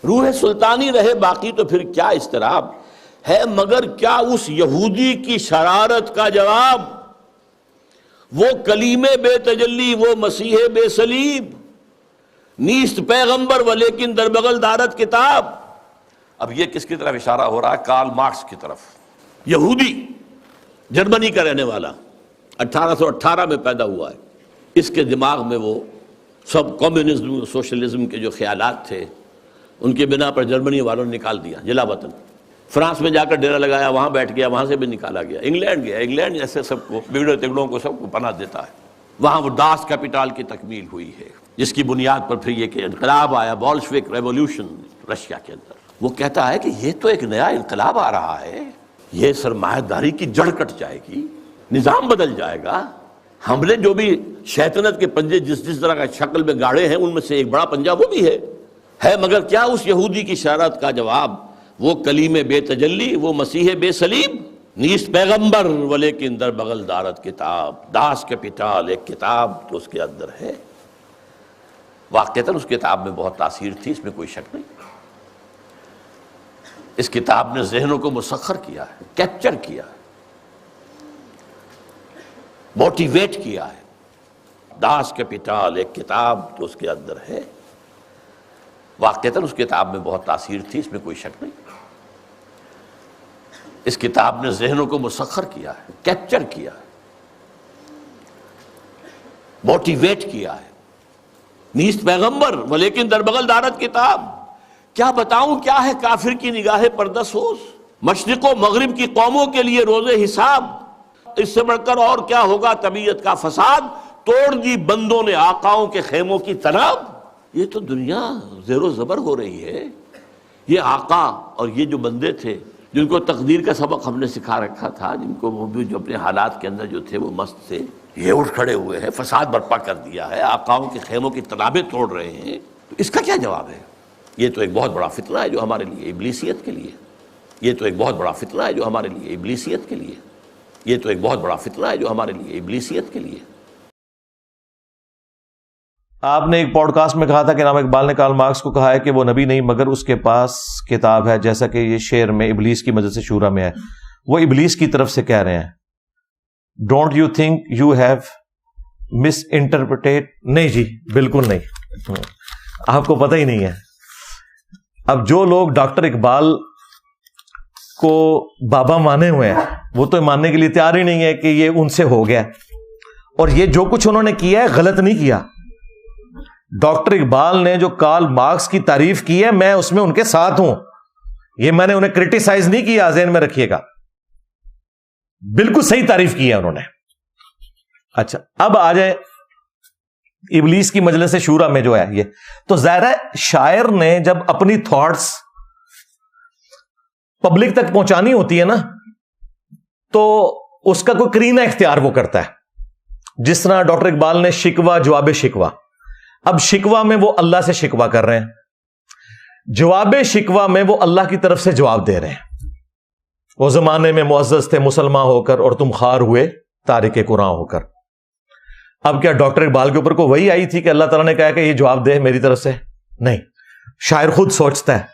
روح سلطانی رہے باقی تو پھر کیا اضطراب ہے، مگر کیا اس یہودی کی شرارت کا جواب وہ کلیم بے تجلی، وہ مسیح بے صلیب، نیست پیغمبر ولیکن در بغل دارت کتاب۔ اب یہ کس کی طرف اشارہ ہو رہا ہے؟ کارل مارکس کی طرف۔ یہودی، جرمنی کا رہنے والا، 1818 میں پیدا ہوا ہے۔ اس کے دماغ میں وہ سب کمیونزم سوشلزم کے جو خیالات تھے ان کے بنا پر جرمنی والوں نے نکال دیا جلا وطن۔ فرانس میں جا کر ڈیرا لگایا، وہاں بیٹھ گیا، وہاں سے بھی نکالا گیا۔ انگلینڈ گیا، انگلینڈ ایسے سب کو بگڑے تگڑوں کو سب کو پناہ دیتا ہے۔ وہاں وہ داس کیپیٹال کی تکمیل ہوئی ہے، جس کی بنیاد پر پھر یہ کہ انقلاب آیا، بولشوک ریولوشن رشیا کے اندر۔ وہ کہتا ہے کہ یہ تو ایک نیا انقلاب آ رہا ہے، یہ سرمایہ داری کی جڑ کٹ جائے گی، نظام بدل جائے گا۔ ہم نے جو بھی شیطنت کے پنجے جس طرح کا شکل میں گاڑے ہیں ان میں سے ایک بڑا پنجہ وہ بھی ہے مگر کیا اس یہودی کی شرارت کا جواب وہ کلیم بے تجلی، وہ مسیح بے صلیب، نیست پیغمبر ولیکن در بغل دارت کتاب۔ داس کیپیٹال ایک کتاب تو اس کے اندر ہے، واقعتاً اس کتاب میں بہت تاثیر تھی، اس میں کوئی شک نہیں۔ اس کتاب نے ذہنوں کو مسخر کیا ہے، کیپچر کیا ہے، موٹیویٹ کیا ہے۔ داس کیپیٹال ایک کتاب تو اس کے اندر ہے، واقعتاً اس کتاب میں بہت تاثیر تھی، اس میں کوئی شک نہیں۔ اس کتاب نے ذہنوں کو مسخر کیا ہے، کیپچر کیا ہے، موٹیویٹ کیا ہے۔ نیست پیغمبر ولیکن در بغل دارت کتاب۔ کیا بتاؤں کیا ہے کافر کی نگاہ پردہ سوز، مشرق و مغرب کی قوموں کے لیے روز حساب۔ اس سے بڑھ کر اور کیا ہوگا طبیعت کا فساد، توڑ دی بندوں نے آقاؤں کے خیموں کی تناب۔ یہ تو دنیا زیر و زبر ہو رہی ہے۔ یہ آقا اور یہ جو بندے تھے جن کو تقدیر کا سبق ہم نے سکھا رکھا تھا، جن کو وہ بھی جو اپنے حالات کے اندر جو تھے وہ مست تھے، یہ اٹھ کھڑے ہوئے ہیں، فساد برپا کر دیا ہے، آقاؤں کے خیموں کی تنابیں توڑ رہے ہیں۔ تو اس کا کیا جواب ہے؟ یہ تو ایک بہت بڑا فتنہ ہے جو ہمارے لیے ابلیسیت کے لیے، یہ تو ایک بہت بڑا فتنہ ہے جو ہمارے لیے ابلیسیت کے لیے، یہ تو ایک بہت بڑا فتنہ ہے جو ہمارے لیے ابلیسیت کے لیے۔ آپ نے ایک پوڈ کاسٹ میں کہا تھا کہ علامہ اقبال نے کارل مارکس کو کہا ہے کہ وہ نبی نہیں مگر اس کے پاس کتاب ہے، جیسا کہ یہ شعر میں ابلیس کی مجلس شورا میں ہے۔ وہ ابلیس کی طرف سے کہہ رہے ہیں، don't you think you have miss interpreted? نہیں جی، بالکل نہیں، آپ کو پتہ ہی نہیں ہے۔ اب جو لوگ ڈاکٹر اقبال کو بابا مانے ہوئے ہیں وہ تو ماننے کے لیے تیار ہی نہیں ہے کہ یہ ان سے ہو گیا، اور یہ جو کچھ انہوں نے کیا ہے غلط نہیں کیا۔ ڈاکٹر اقبال نے جو کارل مارکس کی تعریف کی ہے میں اس میں ان کے ساتھ ہوں، یہ میں نے انہیں کرٹیسائز نہیں کیا، ذہن میں رکھیے گا، بالکل صحیح تعریف کی ہے انہوں نے۔ اچھا اب آ جائیں ابلیس کی مجلس شورا میں جو ہے یہ تو ظاہر ہے شاعر نے جب اپنی تھاٹس پبلک تک پہنچانی ہوتی ہے نا تو اس کا کوئی کرینہ اختیار وہ کرتا ہے، جس طرح ڈاکٹر اقبال نے شکوہ جواب شکوہ، اب شکوہ میں وہ اللہ سے شکوہ کر رہے ہیں، جواب شکوہ میں وہ اللہ کی طرف سے جواب دے رہے ہیں۔ وہ زمانے میں معزز تھے مسلمان ہو کر اور تم خار ہوئے تارک قرآن ہو کر۔ اب کیا ڈاکٹر اقبال کے اوپر کو وہی آئی تھی کہ اللہ تعالیٰ نے کہا کہ یہ جواب دے میری طرف سے؟ نہیں، شاعر خود سوچتا ہے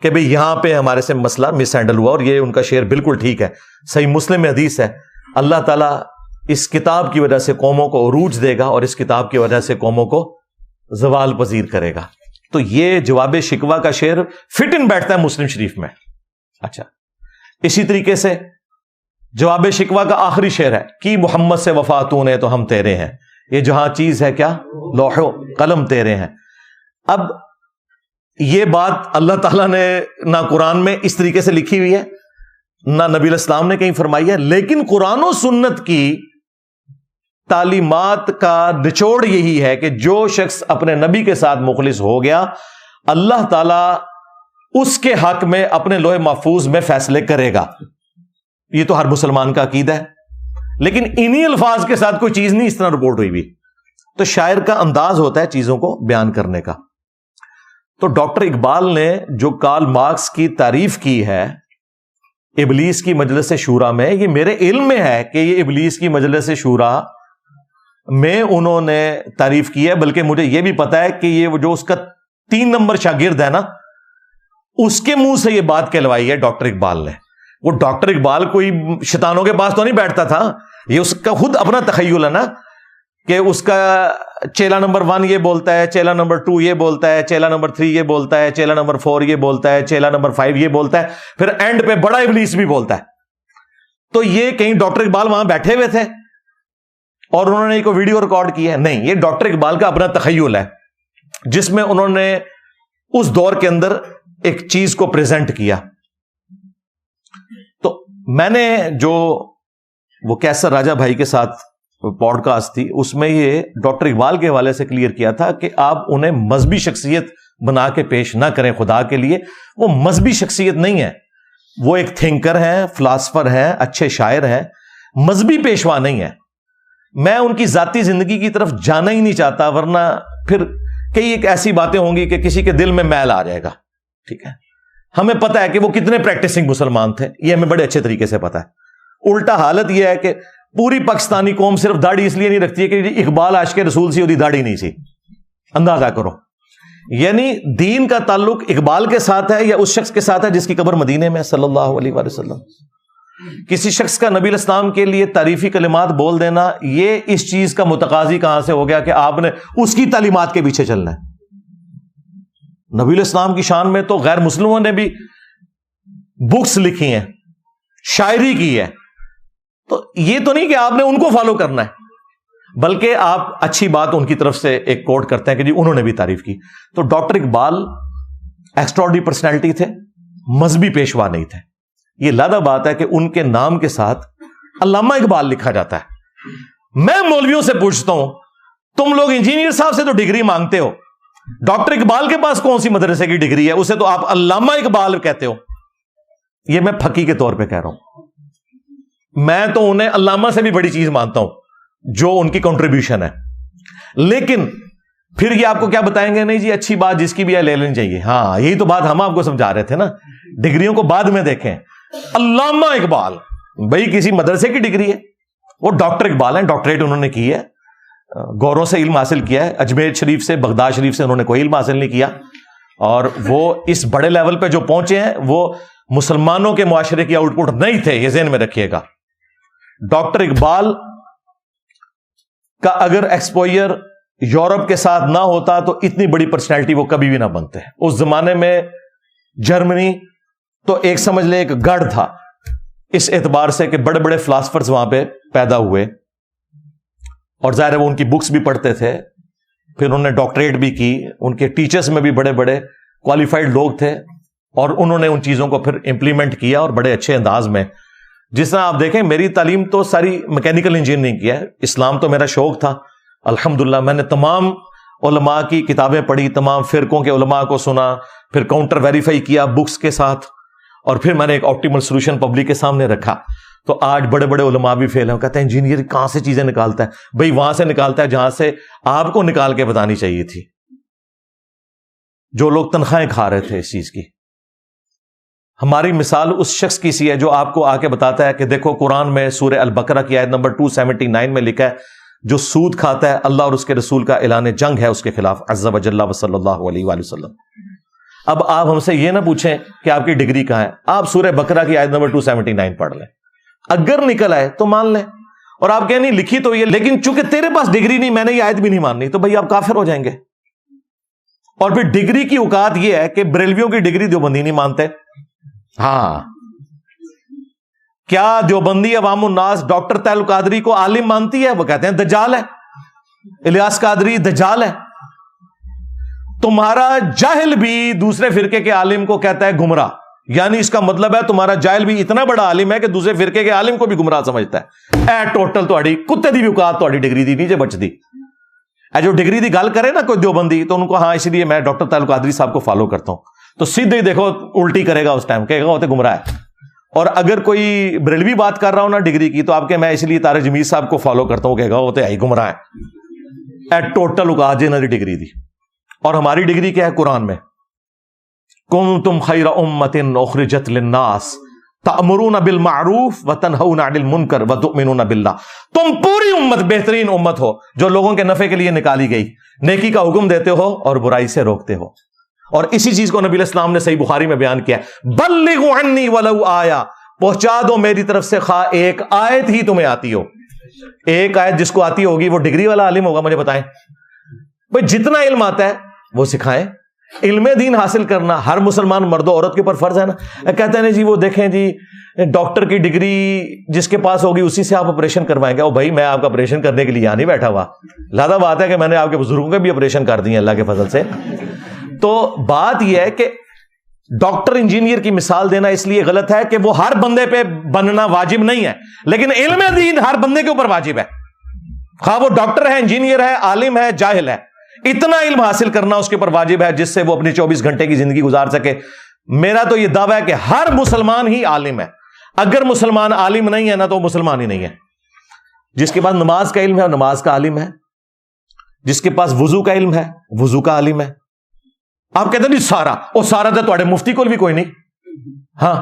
کہ بھئی یہاں پہ ہمارے سے مسئلہ مس ہینڈل ہوا، اور یہ ان کا شعر بالکل ٹھیک ہے، صحیح مسلم میں حدیث ہے، اللہ تعالیٰ اس کتاب کی وجہ سے قوموں کو عروج دے گا اور اس کتاب کی وجہ سے قوموں کو زوال پذیر کرے گا۔ تو یہ جواب شکوہ کا شعر فٹ ان بیٹھتا ہے مسلم شریف میں۔ اچھا اسی طریقے سے جواب شکوہ کا آخری شعر ہے کہ محمد سے وفا تو نے تو ہم تیرے ہیں، یہ جہاں چیز ہے کیا لوح و قلم تیرے ہیں۔ اب یہ بات اللہ تعالیٰ نے نہ قرآن میں اس طریقے سے لکھی ہوئی ہے، نہ نبی علیہ السلام نے کہیں فرمائی ہے، لیکن قرآن و سنت کی تعلیمات کا نچوڑ یہی ہے کہ جو شخص اپنے نبی کے ساتھ مخلص ہو گیا اللہ تعالیٰ اس کے حق میں اپنے لوح محفوظ میں فیصلے کرے گا۔ یہ تو ہر مسلمان کا عقیدہ ہے، لیکن انہی الفاظ کے ساتھ کوئی چیز نہیں اس طرح رپورٹ ہوئی بھی، تو شاعر کا انداز ہوتا ہے چیزوں کو بیان کرنے کا۔ تو ڈاکٹر اقبال نے جو کارل مارکس کی تعریف کی ہے ابلیس کی مجلس شورا میں، یہ میرے علم میں ہے کہ یہ ابلیس کی مجلس شورا میں انہوں نے تعریف کی ہے، بلکہ مجھے یہ بھی پتا ہے کہ یہ جو اس کا 3 نمبر شاگرد ہے نا اس کے منہ سے یہ بات کہلوائی ہے ڈاکٹر اقبال نے. وہ ڈاکٹر اقبال کوئی شیطانوں کے پاس تو نہیں بیٹھتا تھا, یہ اس کا خود اپنا تخیل ہے نا, کہ اس کا چیلا نمبر 1 یہ بولتا ہے, چیلا نمبر 2 یہ بولتا ہے, چیلا نمبر 3 یہ بولتا ہے, چیلا نمبر 4 یہ بولتا ہے, چیلا نمبر 5 یہ بولتا ہے, پھر اینڈ پہ بڑا ابلیس بھی بولتا ہے. تو یہ کہیں ڈاکٹر اقبال وہاں بیٹھے ہوئے تھے اور انہوں نے کوئی ویڈیو ریکارڈ کی ہے؟ نہیں, یہ ڈاکٹر اقبال کا اپنا تخیل ہے جس میں انہوں نے اس دور کے اندر ایک چیز کو پریزنٹ کیا. تو میں نے جو وہ کیسر راجہ بھائی کے ساتھ پوڈ کاسٹ تھی, اس میں یہ ڈاکٹر اقبال کے حوالے سے کلیئر کیا تھا کہ آپ انہیں مذہبی شخصیت بنا کے پیش نہ کریں خدا کے لیے. وہ مذہبی شخصیت نہیں ہے, وہ ایک تھنکر ہیں, فلاسفر ہیں, اچھے شاعر ہیں, مذہبی پیشوا نہیں ہے. میں ان کی ذاتی زندگی کی طرف جانا ہی نہیں چاہتا, ورنہ پھر کئی ایک ایسی باتیں ہوں گی کہ کسی کے دل میں میل آ جائے گا. ٹھیک ہے, ہمیں پتا ہے کہ وہ کتنے پریکٹسنگ مسلمان تھے, یہ ہمیں بڑے اچھے طریقے سے پتا ہے. الٹا حالت یہ ہے کہ پوری پاکستانی قوم صرف داڑھی اس لیے نہیں رکھتی ہے کہ اقبال عاشق رسول سی, داڑھی نہیں سی. اندازہ کرو, یعنی دین کا تعلق اقبال کے ساتھ ہے یا اس شخص کے ساتھ ہے جس کی قبر مدینے میں صلی اللہ علیہ وآلہ وسلم. کسی شخص کا نبی الاسلام کے لیے تعریفی کلمات بول دینا, یہ اس چیز کا متقاضی کہاں سے ہو گیا کہ آپ نے اس کی تعلیمات کے پیچھے چلنا ہے. نبی الاسلام کی شان میں تو غیر مسلموں نے بھی بکس لکھی ہیں, شاعری کی ہے. تو یہ تو نہیں کہ آپ نے ان کو فالو کرنا ہے, بلکہ آپ اچھی بات ان کی طرف سے ایک کوٹ کرتے ہیں کہ جی انہوں نے بھی تعریف کی. تو ڈاکٹر اقبال ایکسٹراڈنری پرسنالٹی تھے, مذہبی پیشوا نہیں تھے. یہ لادہ بات ہے کہ ان کے نام کے ساتھ علامہ اقبال لکھا جاتا ہے. میں مولویوں سے پوچھتا ہوں, تم لوگ انجینئر صاحب سے تو ڈگری مانگتے ہو, ڈاکٹر اقبال کے پاس کون سی مدرسے کی ڈگری ہے؟ اسے تو آپ علامہ اقبال کہتے ہو. یہ میں پھکی کے طور پہ کہہ رہا ہوں. میں تو انہیں علامہ سے بھی بڑی چیز مانتا ہوں جو ان کی کنٹریبیوشن ہے. لیکن پھر یہ آپ کو کیا بتائیں گے, نہیں جی اچھی بات جس کی بھی ہے لے لینی چاہیے. ہاں, یہی تو بات ہم آپ کو سمجھا رہے تھے نا, ڈگریوں کو بعد میں دیکھیں. علامہ اقبال بھائی کسی مدرسے کی ڈگری ہے, وہ ڈاکٹر اقبال ہیں, ڈاکٹریٹ انہوں نے کی ہے, گوروں سے علم حاصل کیا ہے. اجمیر شریف سے, بغداد شریف سے انہوں نے کوئی علم حاصل نہیں کیا, اور وہ اس بڑے لیول پہ جو پہنچے ہیں وہ مسلمانوں کے معاشرے کی آؤٹ پٹ نہیں تھے, یہ ذہن میں رکھیے گا. ڈاکٹر اقبال کا اگر ایکسپوئر یورپ کے ساتھ نہ ہوتا تو اتنی بڑی پرسنالٹی وہ کبھی بھی نہ بنتے. اس زمانے میں جرمنی تو ایک سمجھ لے ایک گڑھ تھا, اس اعتبار سے کہ بڑے بڑے فلاسفرز وہاں پہ پیدا ہوئے, اور ظاہر ہے وہ ان کی بکس بھی پڑھتے تھے, پھر انہوں نے ڈاکٹریٹ بھی کی. ان کے ٹیچرز میں بھی بڑے بڑے کوالیفائڈ لوگ تھے, اور انہوں نے ان چیزوں کو پھر امپلیمنٹ کیا اور بڑے اچھے انداز میں. جس طرح آپ دیکھیں, میری تعلیم تو ساری میکینیکل انجینئرنگ کی ہے, اسلام تو میرا شوق تھا. الحمدللہ میں نے تمام علماء کی کتابیں پڑھی, تمام فرقوں کے علماء کو سنا, پھر کاؤنٹر ویریفائی کیا بکس کے ساتھ, اور پھر میں نے ایک آپٹیمل سولوشن پبلک کے سامنے رکھا. تو آج بڑے بڑے علماء بھی فیل ہیں, کہتے ہیں انجینئر کہاں سے چیزیں نکالتا ہے؟ بھائی وہاں سے نکالتا ہے جہاں سے آپ کو نکال کے بتانی چاہیے تھی, جو لوگ تنخواہیں کھا رہے تھے اس چیز کی. ہماری مثال اس شخص کی سی ہے جو آپ کو آ کے بتاتا ہے کہ دیکھو قرآن میں سورہ البقرہ کی آیت نمبر 279 میں لکھا ہے, جو سود کھاتا ہے اللہ اور اس کے رسول کا اعلان جنگ ہے اس کے خلاف, عز وجل و صلی اللہ علیہ وآلہ وسلم. اب آپ ہم سے یہ نہ پوچھیں کہ آپ کی ڈگری کہاں ہے, آپ سورہ بقرہ کی آیت نمبر 279 پڑھ لیں, اگر نکل آئے تو مان لیں, اور آپ کہیں نہیں لکھی تو یہ, لیکن چونکہ تیرے پاس ڈگری نہیں, میں نے یہ آیت بھی نہیں ماننی, تو بھائی آپ کافر ہو جائیں گے. اور پھر ڈگری کی اوقات یہ ہے کہ بریلویوں کی ڈگری دیوبندی نہیں مانتے. ہاں, کیا دیوبندی عوام الناس ڈاکٹر طاہر القادری کو عالم مانتی ہے؟ وہ کہتے ہیں دجال ہے, الیاس قادری دجال ہے. تمہارا جاہل بھی دوسرے فرقے کے عالم کو کہتا ہے گمراہ, یعنی اس کا مطلب ہے تمہارا جاہل بھی اتنا بڑا عالم ہے کہ دوسرے فرقے کے عالم کو بھی گمراہ سمجھتا ہے. اے ٹوٹل تہاڈی کتے دی بھی اوقات تہاڈی ڈگری دی نہیں جے بچدی. اے جو ڈگری دی گل کرے نا کوئی دیوبندی, تو ان کو ہاں اس لیے میں ڈاکٹر طاہر القادری صاحب کو فالو کرتا ہوں, تو سیدھے ہی دیکھو الٹی کرے گا اس ٹائم, کہے گا وہ تو گمراہ ہے. اور اگر کوئی بریلوی بات کر رہا ہوں نا ڈگری کی, تو آپ کے میں اس لیے طارق جمیل صاحب کو فالو کرتا ہوں, کہے گا وہ تو ہی گمراہ ہے. اے ٹوٹل اوقات جنہاں دی ڈگری دی. اور ہماری ڈگری کیا ہے قرآن میں, کنتم خیر امۃ اخرجت للناس تأمرون بالمعروف وتنہون عن المنکر وتؤمنون باللہ. تم پوری امت بہترین امت ہو جو لوگوں کے نفع کے لیے نکالی گئی, نیکی کا حکم دیتے ہو اور برائی سے روکتے ہو. اور اسی چیز کو نبی علیہ السلام نے صحیح بخاری میں بیان کیا ہے، بلغوا عنی ولو آیا، پہنچا دو میری طرف سے خواہ ایک آیت ہی تمہیں آتی ہو۔ ایک آیت جس کو آتی ہوگی وہ ڈگری والا عالم ہوگا، مجھے بتائیں بھائی، جتنا علم آتا ہے وہ سکھائیں۔ علم دین حاصل کرنا ہر مسلمان مرد و عورت کے اوپر فرض ہے نا۔ کہتے ہیں جی وہ دیکھیں جی ڈاکٹر کی ڈگری جس کے پاس ہوگی اسی سے آپ آپریشن کروائیں گے۔ او بھائی، میں آپ کا آپریشن کرنے کے لیے یہاں نہیں بیٹھا ہوا، لہذا بات ہے کہ میں نے آپ کے بزرگوں کے بھی آپریشن کر دیے اللہ کے فضل سے۔ تو بات یہ ہے کہ ڈاکٹر انجینئر کی مثال دینا اس لیے غلط ہے کہ وہ ہر بندے پہ بننا واجب نہیں ہے، لیکن علم دین ہر بندے کے اوپر واجب ہے، خواہ وہ ڈاکٹر ہے، انجینئر ہے، عالم ہے، جاہل ہے۔ اتنا علم حاصل کرنا اس کے اوپر واجب ہے جس سے وہ اپنی 24 گھنٹے کی زندگی گزار سکے۔ میرا تو یہ دعویٰ ہے کہ ہر مسلمان ہی عالم ہے، اگر مسلمان عالم نہیں ہے نا تو وہ مسلمان ہی نہیں ہے۔ جس کے پاس نماز کا علم ہے وہ نماز کا عالم ہے، جس کے پاس وضو کا علم ہے وضو کا عالم ہے۔ آپ کہتے ہیں نہیں سارا، اور سارا تو تھوڑے مفتی کو بھی کوئی نہیں۔ ہاں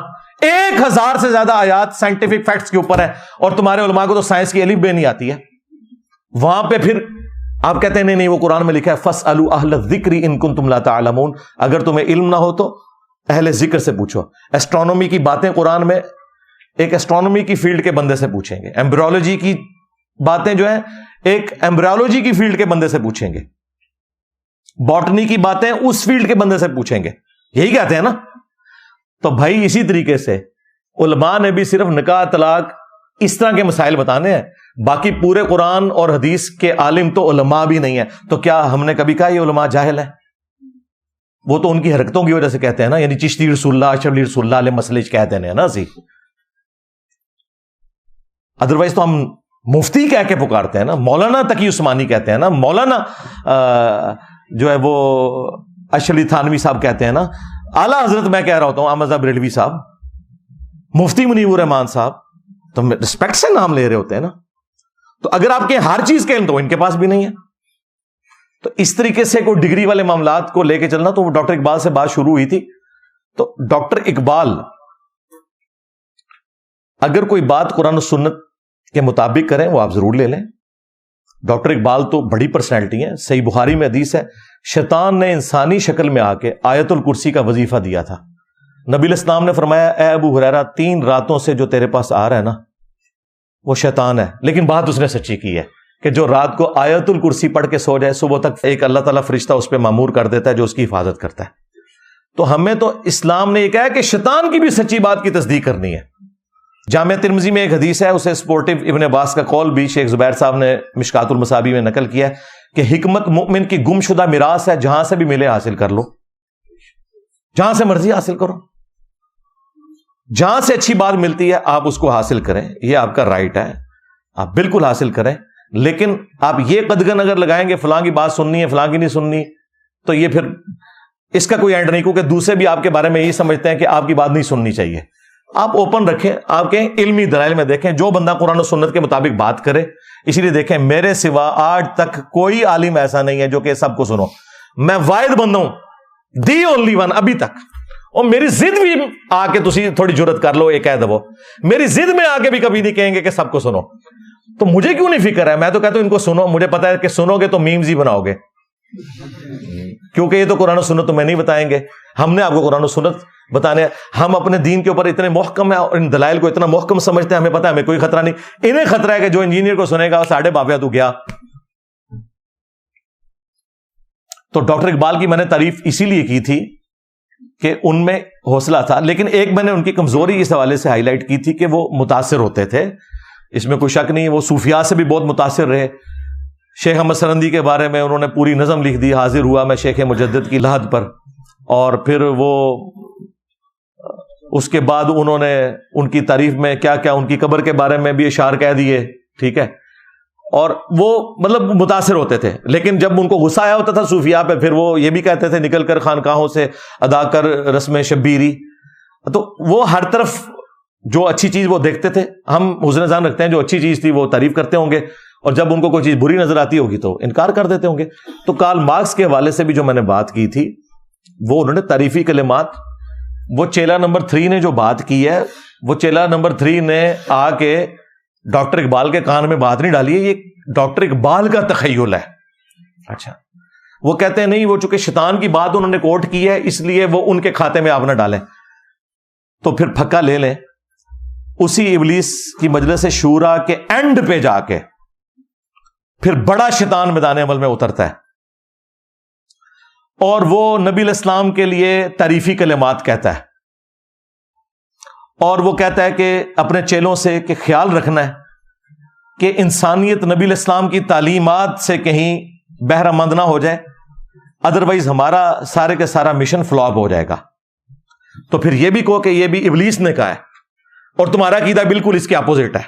1000 سے زیادہ آیات سائنٹیفک فیکٹس کے اوپر ہے، اور تمہارے علماء کو تو سائنس کی الف بے نہیں آتی ہے۔ وہاں پہ پھر آپ کہتے ہیں نہیں وہ قرآن میں لکھا ہے فَاسْأَلُوا أَهْلَ الذِّكْرِ إِن كُنتُمْ لَا تَعْلَمُونَ، اگر تمہیں علم نہ ہو تو اہل ذکر سے پوچھو۔ ایسٹرونومی کی باتیں قرآن میں ایک ایسٹرونومی کی فیلڈ کے بندے سے پوچھیں گے، ایمبریولوجی کی باتیں جو ہیں ایک ایمبریولوجی کی فیلڈ کے بندے سے پوچھیں گے، باٹنی کی باتیں اس فیلڈ کے بندے سے پوچھیں گے، یہی کہتے ہیں نا۔ تو بھائی اسی طریقے سے علماء نے بھی صرف نکاح طلاق اس طرح کے مسائل بتانے ہیں، باقی پورے قرآن اور حدیث کے عالم تو علماء بھی نہیں ہیں۔ تو کیا ہم نے کبھی کہا یہ علماء جاہل ہیں؟ وہ تو ان کی حرکتوں کی وجہ سے کہتے ہیں نا، یعنی چشتی رسول اللہ، شبلی رسول اللہ علیہ مسئلے کہتے ہیں نا سی، ادروائز تو ہم مفتی کہہ کے پکارتے ہیں نا، مولانا تقی عثمانی کہتے ہیں نا، مولانا جو ہے وہ اشلی تھانوی صاحب کہتے ہیں نا، اعلیٰ حضرت میں کہہ رہا ہوتا ہوں احمد صاحب بریلوی صاحب، مفتی منیب الرحمان صاحب، تو رسپیکٹ سے نام لے رہے ہوتے ہیں نا۔ تو اگر آپ کے ہر چیز کے علم تو ان کے پاس بھی نہیں ہے، تو اس طریقے سے کوئی ڈگری والے معاملات کو لے کے چلنا۔ تو ڈاکٹر اقبال سے بات شروع ہوئی تھی، تو ڈاکٹر اقبال اگر کوئی بات قرآن و سنت کے مطابق کریں وہ آپ ضرور لے لیں۔ ڈاکٹر اقبال تو بڑی پرسنالٹی ہیں، صحیح بخاری میں حدیث ہے شیطان نے انسانی شکل میں آ کے آیت الکرسی کا وظیفہ دیا تھا۔ نبی علیہ السلام نے فرمایا اے ابو ہریرہ 3 راتوں سے جو تیرے پاس آ رہا ہے نا وہ شیطان ہے، لیکن بات اس نے سچی کی ہے کہ جو رات کو آیت الکرسی پڑھ کے سو جائے صبح تک ایک اللہ تعالیٰ فرشتہ اس پہ مامور کر دیتا ہے جو اس کی حفاظت کرتا ہے۔ تو ہمیں تو اسلام نے یہ کہا کہ شیطان کی بھی سچی بات کی تصدیق کرنی ہے۔ جامعہ ترمذی میں ایک حدیث ہے، اسے سپورٹو ابن عباس کا قول بھی شیخ زبیر صاحب نے مشکات المصابیح میں نقل کیا ہے کہ حکمت مؤمن کی گم شدہ میراث ہے، جہاں سے بھی ملے حاصل کر لو، جہاں سے مرضی حاصل کرو، جہاں سے اچھی بات ملتی ہے آپ اس کو حاصل کریں، یہ آپ کا رائٹ ہے، آپ بالکل حاصل کریں۔ لیکن آپ یہ قدغن اگر لگائیں گے فلاں کی بات سننی ہے فلاں کی نہیں سننی، تو یہ پھر اس کا کوئی اینڈ نہیں، کیونکہ دوسرے بھی آپ کے بارے میں یہی سمجھتے ہیں کہ آپ کی بات نہیں سننی چاہیے۔ آپ اوپن رکھیں، آپ کے علمی دلائل میں دیکھیں، جو بندہ قرآن و سنت کے مطابق بات کرے۔ اسی لیے دیکھیں میرے سوا آج تک کوئی عالم ایسا نہیں ہے جو کہ سب کو سنو، میں واحد بندہ ہوں، دی اونلی ون ابھی تک۔ اور میری ضد بھی آ کے تسی تھوڑی جرت کر لو، ایک کہہ دو، میری ضد میں آ کے بھی کبھی نہیں کہیں گے کہ سب کو سنو، تو مجھے کیوں نہیں فکر ہے؟ میں تو کہتا ہوں ان کو سنو، مجھے پتا ہے کہ سنو گے تو میمز ہی بناؤ گے، کیونکہ یہ تو قرآن و سنت تمہیں نہیں بتائیں گے، ہم نے آپ کو قرآن و سنت بتانے۔ ہم اپنے دین کے اوپر اتنے محکم ہیں اور ان دلائل کو اتنا محکم سمجھتے ہیں، ہمیں پتا ہے ہمیں کوئی خطرہ نہیں، انہیں خطرہ ہے کہ جو انجینئر کو سنے گا ساڑھے بابیا تو گیا۔ تو ڈاکٹر اقبال کی میں نے تعریف اسی لیے کی تھی کہ ان میں حوصلہ تھا، لیکن ایک میں نے ان کی کمزوری اس حوالے سے ہائی لائٹ کی تھی کہ وہ متاثر ہوتے تھے، اس میں کوئی شک نہیں، وہ صوفیاء سے بھی بہت متاثر رہے۔ شیخ احمد سرندی کے بارے میں انہوں نے پوری نظم لکھ دی، حاضر ہوا میں شیخ مجدد کی لحد پر، اور پھر وہ اس کے بعد انہوں نے ان کی تعریف میں کیا کیا، ان کی قبر کے بارے میں بھی اشعار کہہ دیے، ٹھیک ہے، اور وہ مطلب متاثر ہوتے تھے۔ لیکن جب ان کو غصہ آیا ہوتا تھا صوفیاء پہ، پھر وہ یہ بھی کہتے تھے نکل کر خانقاہوں سے ادا کر رسم شبیری۔ تو وہ ہر طرف جو اچھی چیز وہ دیکھتے تھے، ہم حسن ظن رکھتے ہیں جو اچھی چیز تھی وہ تعریف کرتے ہوں گے، اور جب ان کو کوئی چیز بری نظر آتی ہوگی تو انکار کر دیتے ہوں گے۔ تو کارل مارکس کے حوالے سے بھی جو میں نے بات کی تھی، وہ انہوں نے تعریفی کلمات، وہ چیلا نمبر 3 نے جو بات کی ہے، وہ چیلا نمبر 3 نے آ کے ڈاکٹر اقبال کے کان میں بات نہیں ڈالی ہے، یہ ڈاکٹر اقبال کا تخیل ہے۔ اچھا، وہ کہتے ہیں نہیں، وہ چونکہ شیطان کی بات انہوں نے کوٹ کی ہے اس لیے وہ ان کے کھاتے میں آپ نہ ڈالیں. تو پھر پھکا لے لیں. اسی ابلیس کی مجلس شورا کے اینڈ پہ جا کے پھر بڑا شیطان میدان عمل میں اترتا ہے اور وہ نبی علیہ السلام کے لیے تعریفی کلمات کہتا ہے، اور وہ کہتا ہے کہ اپنے چیلوں سے کہ خیال رکھنا ہے کہ انسانیت نبی علیہ السلام کی تعلیمات سے کہیں بہرہ مند نہ ہو جائے، ادروائز ہمارا سارے کے سارا مشن فلاپ ہو جائے گا. تو پھر یہ بھی کہو کہ یہ بھی ابلیس نے کہا ہے اور تمہارا عقیدہ بالکل اس کے اپوزٹ ہے.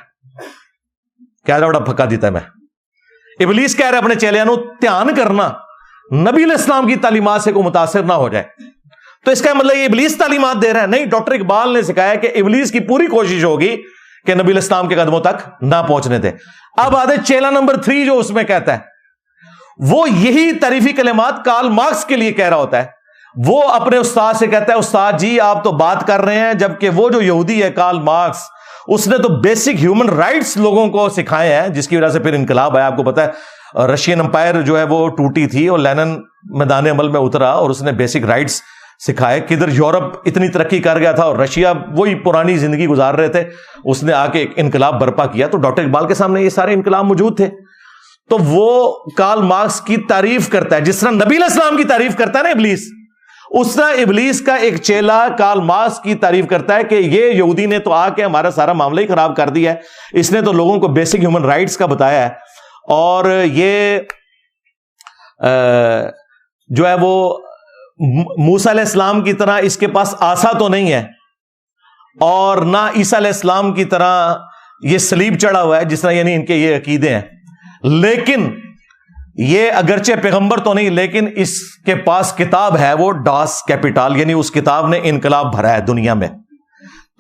کیا بڑا پھکا دیتا ہے میں. ابلیس کہہ رہا ہے اپنے چیلیاں نو دھیان کرنا نبی علیہ السلام کی تعلیمات سے کوئی متاثر نہ ہو جائے. تو اس کا مطلب یہ ابلیس تعلیمات دے رہا ہے؟ نہیں، ڈاکٹر اقبال نے سکھایا کہ ابلیس کی پوری کوشش ہوگی کہ نبی علیہ السلام کے قدموں تک نہ پہنچنے دے. اب آدھے چیلا نمبر 3 جو اس میں کہتا ہے وہ یہی تعریفی کلمات کارل مارکس کے لیے کہہ رہا ہوتا ہے. وہ اپنے استاد سے کہتا ہے استاد جی آپ تو بات کر رہے ہیں، جبکہ وہ جو یہودی ہے کارل مارکس اس نے تو بیسک ہیومن رائٹس لوگوں کو سکھائے ہیں، جس کی وجہ سے پھر انقلاب آیا. آپ کو پتا ہے رشین امپائر جو ہے وہ ٹوٹی تھی اور لینن میدان عمل میں اترا اور اس نے بیسک رائٹس سکھائے. کدھر یورپ اتنی ترقی کر گیا تھا اور رشیا وہی پرانی زندگی گزار رہے تھے، اس نے آ کے ایک انقلاب برپا کیا. تو ڈاکٹر اقبال کے سامنے یہ سارے انقلاب موجود تھے. تو وہ کارل مارکس کی تعریف کرتا ہے جس طرح نبی علیہ السلام کی تعریف کرتا ہے نا ابلیس، اس طرح ابلیس کا ایک چیلا کارل مارکس کی تعریف کرتا ہے کہ یہ یہودی نے تو آ کے ہمارا سارا معاملہ ہی خراب کر دیا ہے، اس نے تو لوگوں کو بیسک ہیومن رائٹس کا بتایا ہے، اور یہ جو ہے وہ موسیٰ علیہ السلام کی طرح اس کے پاس عصا تو نہیں ہے، اور نہ عیسیٰ علیہ السلام کی طرح یہ صلیب چڑھا ہوا ہے جس طرح یعنی ان کے یہ عقیدے ہیں. لیکن یہ اگرچہ پیغمبر تو نہیں لیکن اس کے پاس کتاب ہے، وہ ڈاس کیپیٹال، یعنی اس کتاب نے انقلاب بھرا ہے دنیا میں.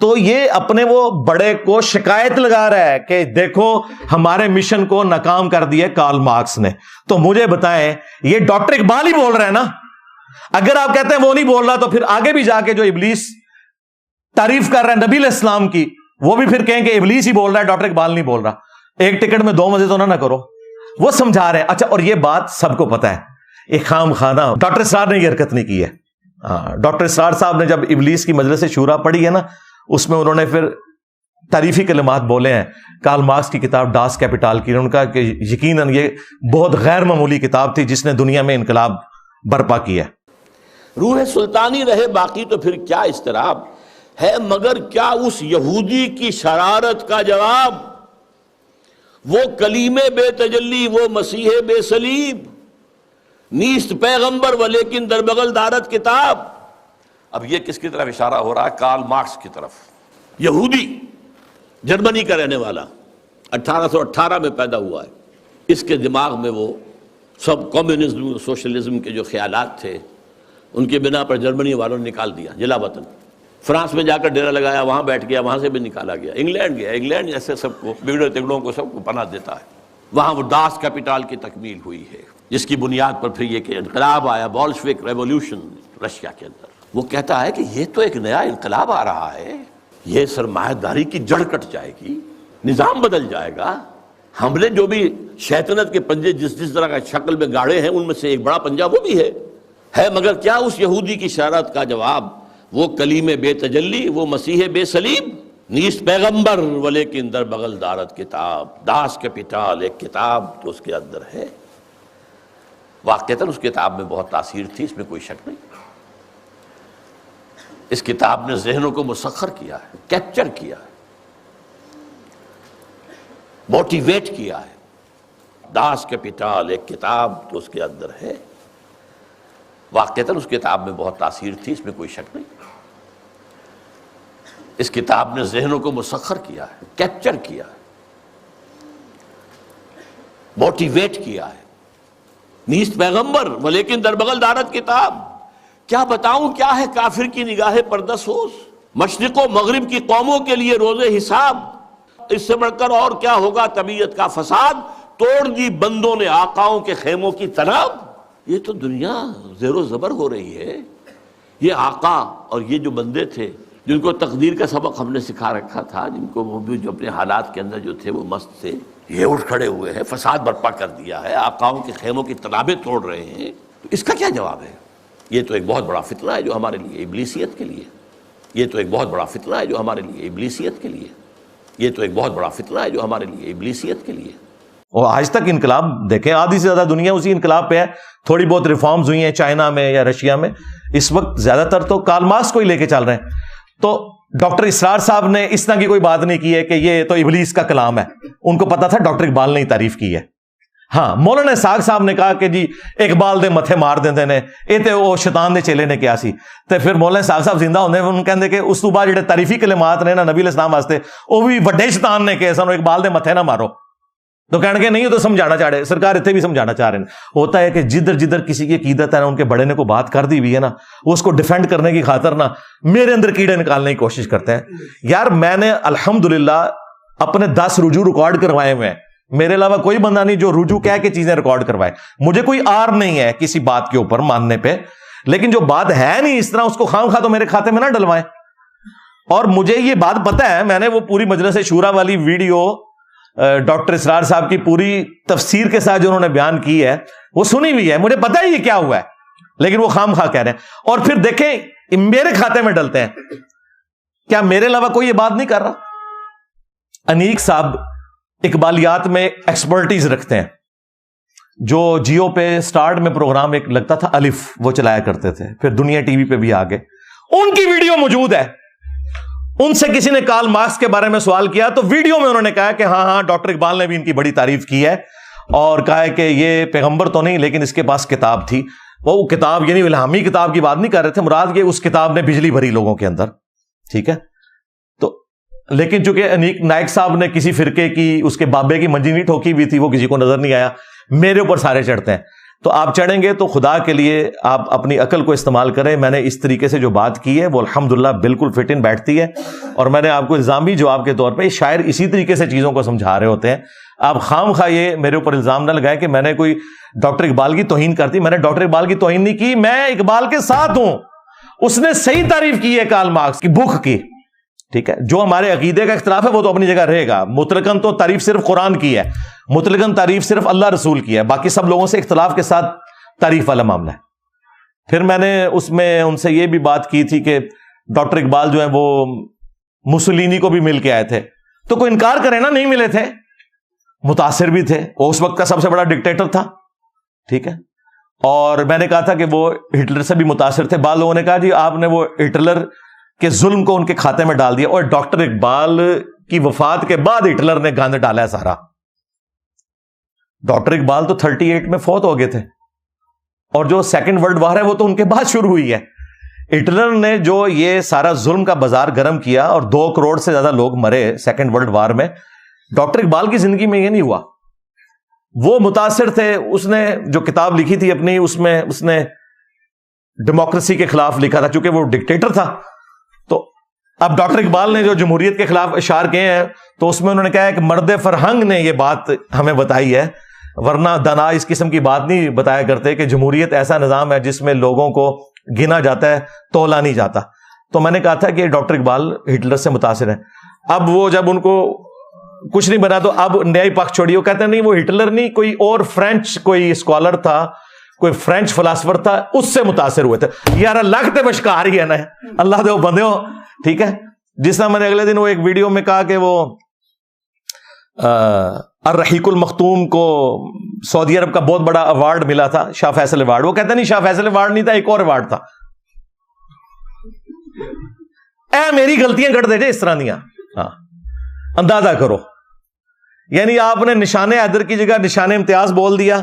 تو یہ اپنے وہ بڑے کو شکایت لگا رہا ہے کہ دیکھو ہمارے مشن کو ناکام کر دیا کارل مارکس نے. تو مجھے بتائیں یہ ڈاکٹر اقبال ہی بول رہے ہیں نا؟ اگر آپ کہتے ہیں وہ نہیں بول رہا تو پھر آگے بھی جا کے جو ابلیس تعریف کر رہا ہے نبی علیہ السلام کی، وہ بھی پھر کہیں کہ ابلیس ہی بول رہا ہے، ڈاکٹر اقبال نہیں بول رہا. ایک ٹکٹ میں 2 مزے تو نہ کرو. وہ سمجھا رہے ہیں. اچھا، اور یہ بات سب کو پتا ہے، ایک خام خانہ ڈاکٹر اسرار نے یہ حرکت نہیں کی ہے. ڈاکٹر اسرار صاحب نے جب ابلیس کی مجلس شورا پڑھی ہے نا، اس میں انہوں نے پھر تعریفی کلمات بولے ہیں کارل مارکس کی کتاب ڈاس کیپیٹال کی. ان کا کہ یقیناً یہ بہت غیر معمولی کتاب تھی جس نے دنیا میں انقلاب برپا کیا. روح سلطانی رہے باقی تو پھر کیا اضطراب ہے، مگر کیا اس یہودی کی شرارت کا جواب، وہ کلیم بے تجلی وہ مسیح بے صلیب، نیست پیغمبر و لیکن در بغل دارت کتاب. اب یہ کس کی طرف اشارہ ہو رہا ہے؟ کارل مارکس کی طرف. یہودی، جرمنی کا رہنے والا، 1818 میں پیدا ہوا ہے. اس کے دماغ میں وہ سب کمیونزم سوشلزم کے جو خیالات تھے ان کے بنا پر جرمنی والوں نے نکال دیا جلا وطن. فرانس میں جا کر ڈیرا لگایا، وہاں بیٹھ گیا، وہاں سے بھی نکالا گیا. انگلینڈ گیا، انگلینڈ ایسے سب کو بگڑے تگڑوں کو سب کو پناہ دیتا ہے. وہاں وہ ڈاس کیپیٹال کی تکمیل ہوئی ہے جس کی بنیاد پر پھر یہ کہ انقلاب آیا، بولشوک ریولوشن رشیا کے اندر. وہ کہتا ہے کہ یہ تو ایک نیا انقلاب آ رہا ہے، یہ سرمایہ داری کی جڑ کٹ جائے گی، نظام بدل جائے گا. ہم نے جو بھی شیطنت کے پنجے جس طرح کا شکل میں گاڑے ہیں ان میں سے ایک بڑا پنجہ وہ بھی ہے مگر کیا اس یہودی کی شرارت کا جواب، وہ کلیم بے تجلی وہ مسیح بے صلیب، نیست پیغمبر ولیکن در بغل دارت کتاب. ڈاس کیپیٹال ایک کتاب جو اس کے اندر ہے. واقعتاً اس کتاب میں بہت تاثیر تھی، اس میں کوئی شک نہیں. اس کتاب نے ذہنوں کو مسخر کیا ہے، کیپچر کیا ہے، موٹیویٹ کیا ہے. ڈاس کیپیٹال ایک کتاب جو اس کے اندر ہے. واقعتاً اس کتاب میں بہت تاثیر تھی، اس میں کوئی شک نہیں. اس کتاب نے ذہنوں کو مسخر کیا ہے، کیپچر کیا ہے، موٹیویٹ کیا ہے. نیست پیغمبر ولیکن در بغل دارت کتاب. کیا بتاؤں کیا ہے کافر کی نگاہ پردہ سوز، مشرق و مغرب کی قوموں کے لیے روز حساب. اس سے بڑھ کر اور کیا ہوگا طبیعت کا فساد، توڑ دی بندوں نے آقاؤں کے خیموں کی تناب. یہ تو دنیا زیر و زبر ہو رہی ہے. یہ آقا اور یہ جو بندے تھے جن کو تقدیر کا سبق ہم نے سکھا رکھا تھا، جن کو وہ بھی جو اپنے حالات کے اندر جو تھے وہ مست تھے، یہ اٹھ کھڑے ہوئے ہیں، فساد برپا کر دیا ہے، آقاؤں کے خیموں کی تنابیں توڑ رہے ہیں. تو اس کا کیا جواب ہے؟ یہ تو ایک بہت بڑا فتنہ ہے جو ہمارے لیے ابلیسیت کے لیے، یہ تو ایک بہت بڑا فتنہ ہے جو ہمارے لیے ابلیسیت کے لیے، یہ تو ایک بہت بڑا فتنہ ہے جو ہمارے لیے ابلیسیت کے لیے۔ اور آج تک انقلاب دیکھیں، آدھی سے زیادہ دنیا اسی انقلاب پہ ہے، تھوڑی بہت ریفارمز ہوئی ہیں چائنا میں یا رشیا میں، اس وقت زیادہ تر تو کارل مارکس کو ہی لے کے چل رہے ہیں۔ تو ڈاکٹر اسرار صاحب نے اس طرح کی کوئی بات نہیں کی ہے کہ یہ تو ابلیس کا کلام ہے، ان کو پتا تھا ڈاکٹر اقبال نے ہی تعریف کی ہے۔ ہاں، مولانا اسحاق صاحب نے کہا کہ جی اقبال دے متھے مار دیندے نے، یہ تے وہ شیطان دے چیلے نے کیا سی، تے پھر مولانا اسحاق صاحب زندہ ہوندے انہوں کہندے کہ اس تو بعد جڑے تعریفی کلمات نے نا نبی علیہ السلام واسطے وہ بھی وڈے شیطان نے کہ سانو اقبال دے متھے نہ مارو۔ تو کہنے کے نہیں تو سمجھانا چاہ رہے، سرکار اتنے بھی سمجھانا چاہ رہے ہیں۔ ہوتا ہے کہ جدھر جدھر کسی کی عقیدت ہے نا، ان کے بڑے نے کو بات کر دی ہوئی ہے نا، وہ اس کو ڈیفینڈ کرنے کی خاطر نا میرے اندر کیڑے نکالنے کی کوشش کرتے ہیں۔ یار میں نے الحمدللہ اپنے 10 رجوع ریکارڈ کروائے ہوئے ہیں، میرے علاوہ کوئی بندہ نہیں جو رجوع کہہ کے چیزیں ریکارڈ کروائے، مجھے کوئی آر نہیں ہے کسی بات کے اوپر ماننے پہ، لیکن جو بات ہے نہیں اس طرح اس کو خام خواہ تو میرے کھاتے میں نہ ڈلوائیں۔ اور مجھے یہ بات پتہ ہے، میں نے وہ پوری مجلس شورا والی ویڈیو ڈاکٹر اسرار صاحب کی پوری تفسیر کے ساتھ جو انہوں نے بیان کی ہے وہ سنی ہوئی ہے، مجھے پتہ ہے یہ کیا ہوا ہے، لیکن وہ خام خواہ کہہ رہے ہیں اور پھر دیکھیں میرے کھاتے میں ڈلتے ہیں۔ کیا میرے علاوہ کوئی یہ بات نہیں کر رہا؟ انیک صاحب اقبالیات میں ایکسپرٹیز رکھتے ہیں، جو جیو پہ سٹارٹ میں پروگرام ایک لگتا تھا الف، وہ چلایا کرتے تھے، پھر دنیا ٹی وی پہ بھی آگے، ان کی ویڈیو موجود ہے۔ ان سے کسی نے کارل مارکس کے بارے میں سوال کیا تو ویڈیو میں انہوں نے کہا کہ ہاں ڈاکٹر اقبال نے بھی ان کی بڑی تعریف کی ہے، اور کہا ہے کہ یہ پیغمبر تو نہیں لیکن اس کے پاس کتاب تھی۔ وہ کتاب یعنی الہامی کتاب کی بات نہیں کر رہے تھے، مراد یہ اس کتاب نے بجلی بھری لوگوں کے اندر، ٹھیک ہے۔ تو لیکن چونکہ انیک نائک صاحب نے کسی فرقے کی اس کے بابے کی منجی نہیں ٹھوکی ہوئی تھی، وہ کسی کو نظر نہیں آیا، میرے اوپر سارے چڑھتے ہیں۔ تو آپ چڑھیں گے تو خدا کے لیے آپ اپنی عقل کو استعمال کریں۔ میں نے اس طریقے سے جو بات کی ہے وہ الحمدللہ بالکل فٹ ان بیٹھتی ہے، اور میں نے آپ کو الزامی جواب کے طور پہ شاعر اسی طریقے سے چیزوں کو سمجھا رہے ہوتے ہیں۔ آپ خام خواہ یہ میرے اوپر الزام نہ لگائیں کہ میں نے کوئی ڈاکٹر اقبال کی توہین کرتی، میں نے ڈاکٹر اقبال کی توہین نہیں کی، میں اقبال کے ساتھ ہوں، اس نے صحیح تعریف کی ہے کارل مارکس کی بھوک کی، ٹھیک ہے۔ جو ہمارے عقیدے کا اختلاف ہے وہ تو اپنی جگہ رہے گا، مطلقاً تو تعریف صرف قرآن کی ہے، مطلقاً تعریف صرف اللہ رسول کی ہے، باقی سب لوگوں سے اختلاف کے ساتھ تعریف والا معاملہ ہے۔ پھر میں نے اس میں ان سے یہ بھی بات کی تھی کہ ڈاکٹر اقبال جو ہے وہ مسولینی کو بھی مل کے آئے تھے، تو کوئی انکار کرے نا، نہیں ملے تھے، متاثر بھی تھے، وہ اس وقت کا سب سے بڑا ڈکٹیٹر تھا، ٹھیک ہے۔ اور میں نے کہا تھا کہ وہ ہٹلر سے بھی متاثر تھے، بعض لوگوں نے کہا جی آپ نے وہ ہٹلر کے ظلم کو ان کے کھاتے میں ڈال دیا، اور ڈاکٹر اقبال کی وفات کے بعد ہٹلر نے گند ڈالا ہے سارا۔ ڈاکٹر اقبال تو 38 میں فوت ہو گئے تھے، اور جو سیکنڈ ورلڈ وار ہے وہ تو ان کے بعد شروع ہوئی ہے۔ ہٹلر نے جو یہ سارا ظلم کا بازار گرم کیا اور 2 کروڑ سے زیادہ لوگ مرے سیکنڈ ورلڈ وار میں، ڈاکٹر اقبال کی زندگی میں یہ نہیں ہوا۔ وہ متاثر تھے، اس نے جو کتاب لکھی تھی اپنی، اس میں اس نے ڈیموکریسی کے خلاف لکھا تھا، چونکہ وہ ڈکٹیٹر تھا۔ تو اب ڈاکٹر اقبال نے جو جمہوریت کے خلاف اشعار کہے ہیں تو اس میں انہوں نے کہا ہے کہ مرد فرہنگ نے یہ بات ہمیں بتائی ہے، ورنہ دانا اس قسم کی بات نہیں بتایا کرتے کہ جمہوریت ایسا نظام ہے جس میں لوگوں کو گنا جاتا ہے، تولا نہیں جاتا۔ تو میں نے کہا تھا کہ ڈاکٹر اقبال ہٹلر سے متاثر ہے۔ اب وہ جب ان کو کچھ نہیں بنا تو اب نیائی پخ چھوڑی، وہ کہتے ہیں نہیں وہ ہٹلر نہیں، کوئی اور فرینچ کوئی اسکالر تھا، کوئی فرینچ فلاسفر تھا، اس سے متاثر ہوئے تھے۔ یار اللہ تے بشکار ہی ہے نا، اللہ دے وہ بندے ہو، ٹھیک ہے۔ جس طرح میں نے اگلے دن وہ ایک ویڈیو میں کہا کہ وہ الرحیق المختوم کو سعودی عرب کا بہت بڑا ایوارڈ ملا تھا، شاہ فیصل ایوارڈ، وہ کہتے نہیں شاہ فیصل ایوارڈ نہیں تھا، ایک اور ایوارڈ تھا۔ اے میری غلطیاں کٹ دے جے اس طرح دیا، ہاں اندازہ کرو، یعنی آپ نے نشان حیدر کی جگہ نشان امتیاز بول دیا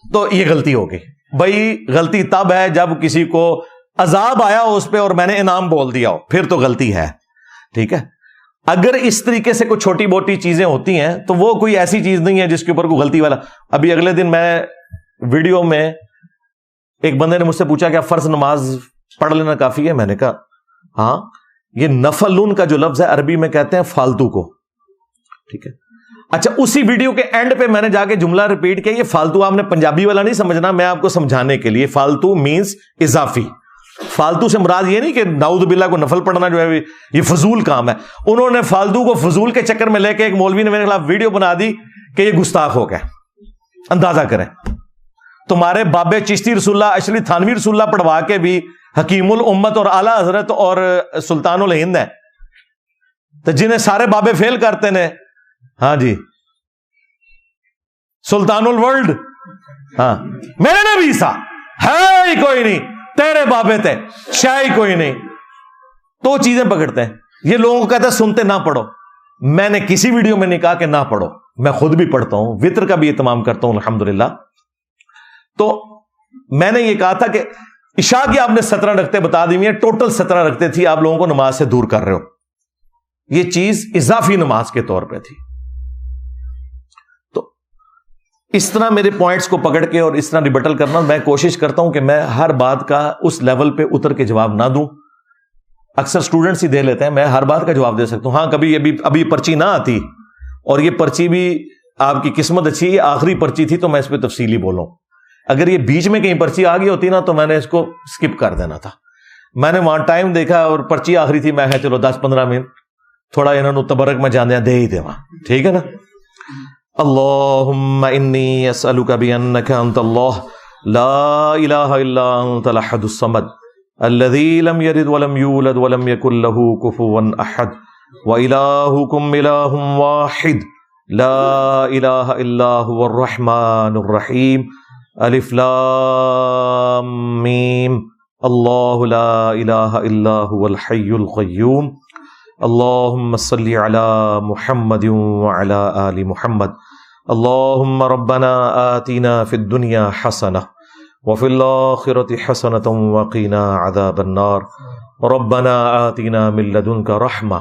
تو یہ غلطی ہو گئی۔ بھائی غلطی تب ہے جب کسی کو عذاب آیا ہو اس پہ اور میں نے انعام بول دیا ہو، پھر تو غلطی ہے، ٹھیک ہے۔ اگر اس طریقے سے کوئی چھوٹی موٹی چیزیں ہوتی ہیں تو وہ کوئی ایسی چیز نہیں ہے جس کے اوپر کوئی غلطی والا۔ ابھی اگلے دن میں ویڈیو میں ایک بندے نے مجھ سے پوچھا کہ فرض نماز پڑھ لینا کافی ہے؟ میں نے کہا ہاں، یہ نفلون کا جو لفظ ہے عربی میں کہتے ہیں فالتو کو، ٹھیک ہے۔ اچھا اسی ویڈیو کے اینڈ پہ میں نے جا کے جملہ ریپیٹ کیا، یہ فالتو آپ نے پنجابی والا نہیں سمجھنا، میں آپ کو سمجھانے کے لیے، فالتو مینز اضافی۔ فالتو سے مراد یہ نہیں کہ نعوذ باللہ کو نفل پڑھنا جو ہے یہ فضول کام ہے، انہوں نے فالتو کو فضول کے چکر میں لے کے ایک مولوی نے میرے خلاف ویڈیو بنا دی کہ یہ گستاخ ہو گئے، اندازہ کریں۔ تمہارے بابے چشتی رسول اللہ اشری تھانوی رسول اللہ پڑھوا کے بھی حکیم الامت اور اعلی حضرت اور سلطان الہند ہے، تو جنہیں سارے بابے فیل کرتے نے، ہاں جی سلطان الورلڈ، ہاں میرے نبی سا ہے ہی کوئی نہیں، تیرے بابے تھے شاہ ہی کوئی نہیں، تو چیزیں پکڑتے ہیں۔ یہ لوگوں کو کہتے ہیں سنتے نہ پڑھو، میں نے کسی ویڈیو میں نہیں کہا کہ نہ پڑھو، میں خود بھی پڑھتا ہوں، وطر کا بھی اہتمام کرتا ہوں الحمدللہ۔ تو میں نے یہ کہا تھا کہ عشاء کی آپ نے 17 رکعتیں بتا دی ہیں، ٹوٹل 17 رکعتیں تھی، آپ لوگوں کو نماز سے دور کر رہے ہو، یہ چیز اضافی نماز کے طور پہ تھی۔ تو اس طرح میرے پوائنٹس کو پکڑ کے اور اس طرح ریبٹل کرنا، میں کوشش کرتا ہوں کہ میں ہر بات کا اس لیول پہ اتر کے جواب نہ دوں، اکثر اسٹوڈنٹس ہی دے لیتے ہیں، میں ہر بات کا جواب دے سکتا ہوں۔ ہاں کبھی ابھی پرچی نہ آتی اور یہ پرچی بھی آپ کی قسمت اچھی ہے، یہ آخری پرچی تھی تو میں اس پہ تفصیلی بولوں، اگر یہ بیچ میں کہیں پرچی آ گئی ہوتی نا تو میں نے اس کو سکپ کر دینا تھا۔ میں نے وہاں ٹائم دیکھا اور پرچی آخری تھی، میں چلو 10-15 منٹ تھوڑا انہوں نے تبرک میں جانے دے ہی دے وہاں، ٹھیک ہے نا۔ اللہم انی اسألک بانک انت اللہ لا الہ الا انت الاحد الصمد الذی لم یلد ولم یولد ولم یکن له کفوا احد وإلہکم الہ واحد لا الہ الا هو الرحمن الرحیم الف لام میم اللہ لا الہ الا هو الحی القیوم اللہم صلی علی محمد وعلی آل محمد اللہم ربنا آتنا فی الدنیا حسنہ وفی الآخرۃ حسنۃ وقنا عذاب النار ربنا آتنا من لدنک رحمہ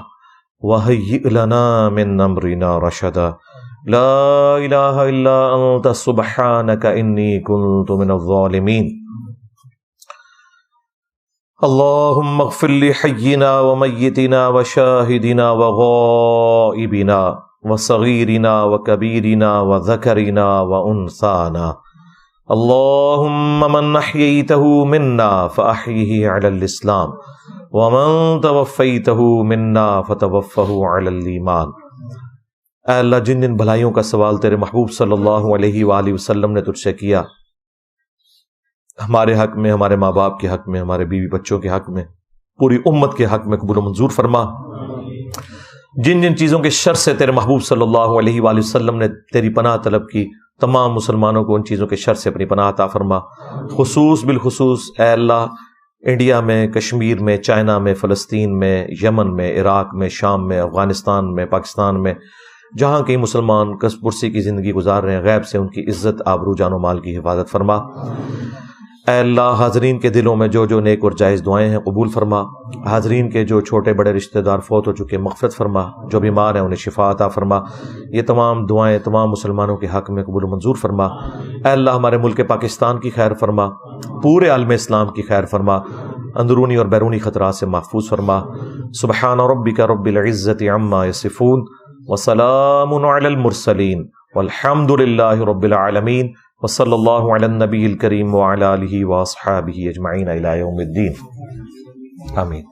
وہیئ لنا من امرنا رشدا لا الہ الا انت سبحانک انی کنت من الظالمین اللہم اغفر لحینا ومیتنا وشاہدنا وغائبنا وصغیرنا وکبیرنا وذکرنا وانثانا اللہم من احییتہ منا فاحیہ علی الاسلام ومن توفیتہ منا فتوفہ علی الایمان۔ اے اللہ جن جن بھلائیوں کا سوال تیرے محبوب صلی اللہ علیہ وآلہ وسلم نے تجھ سے کیا، ہمارے حق میں، ہمارے ماں باپ کے حق میں، ہمارے بیوی بچوں کے حق میں، پوری امت کے حق میں قبول و منظور فرما۔ جن جن چیزوں کے شر سے تیرے محبوب صلی اللہ علیہ وآلہ وسلم نے تیری پناہ طلب کی، تمام مسلمانوں کو ان چیزوں کے شر سے اپنی پناہ عطا فرما۔ خصوص بالخصوص اے اللہ انڈیا میں، کشمیر میں، چائنا میں، فلسطین میں، یمن میں، عراق میں، شام میں، افغانستان میں، پاکستان میں، جہاں کئی مسلمان کس پرسی کی زندگی گزار رہے ہیں، غیب سے ان کی عزت، آبرو، جان و مال کی حفاظت فرما۔ اے اللہ حاضرین کے دلوں میں جو جو نیک اور جائز دعائیں ہیں قبول فرما، حاضرین کے جو چھوٹے بڑے رشتہ دار فوت ہو چکے مغفرت فرما، جو بیمار ہیں انہیں شفا عطا فرما۔ یہ تمام دعائیں تمام مسلمانوں کے حق میں قبول و منظور فرما۔ اے اللہ ہمارے ملک پاکستان کی خیر فرما، پورے عالم اسلام کی خیر فرما، اندرونی اور بیرونی خطرات سے محفوظ فرما۔ سبحان ربک رب العزت عما یصفون وسلام علی المرسلین والحمد للہ رب العالمین وصلی اللہ علی النبی الکریم وعلی آلہ واصحابہ اجمعین الی یوم الدین، آمین۔